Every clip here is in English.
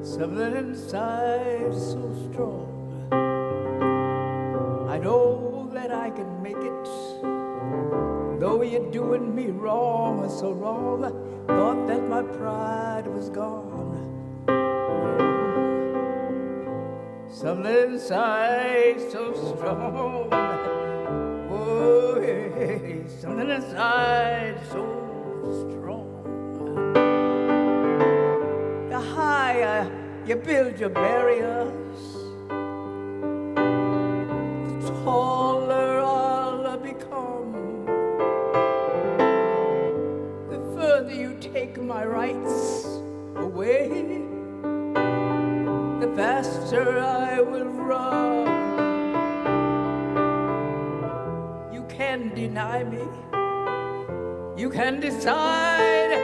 Something inside so strong. I know that I can make it. Though you're doing me wrong, so wrong, thought that my pride was gone. Something inside so strong. Oh, hey, something inside so strong. The higher you build your barriers, the taller I'll become. The further you take my rights away, the faster I will run. You can deny me, you can decide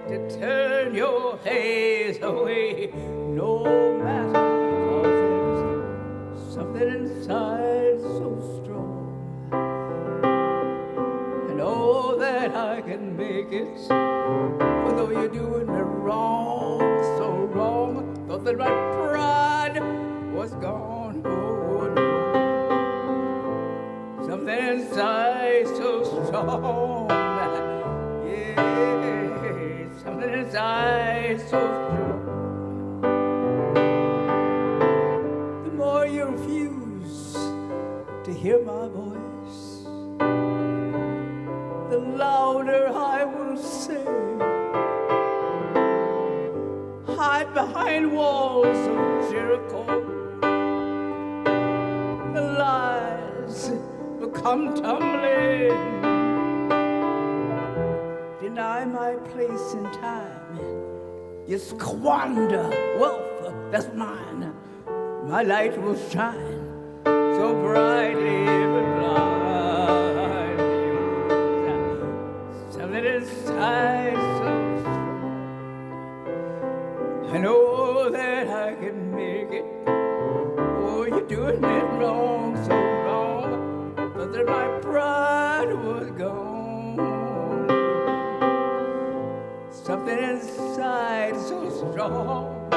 to turn your face away, no matter, because there's something inside so strong. I know that I can make it, although you're doing me wrong, so wrong. Thought that my pride was gone, oh no. Something inside so strong, yeah. Something inside so strong. The more you refuse to hear my voice, the louder I will sing. Hide behind walls of Jericho. The lies will come tumbling. Deny my place in time. You squander wealth that's mine. My light will shine so brightly but blindly. Something inside so strong. I know that I can make it. Oh, you're doing it wrong, so wrong. But that my pride was gone. Something inside so strong,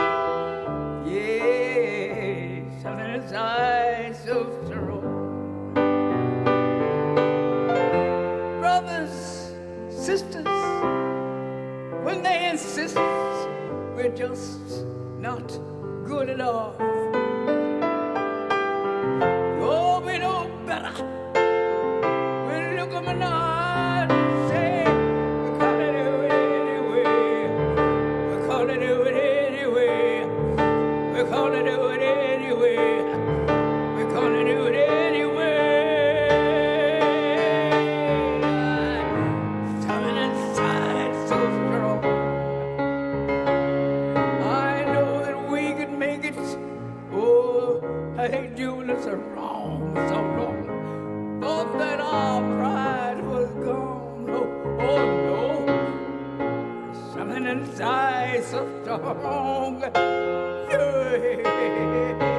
yeah, something inside so strong. Brothers, sisters, when they insist we're just not good enough, oh, we know better. We look them in the eye and say, we're gonna do it anyway. We're gonna do it anyway. Something inside so strong. I know that we can make it. Oh, I hate doing it so wrong, so wrong. Thought that our pride was gone. Oh no. Something inside so strong. Yeah.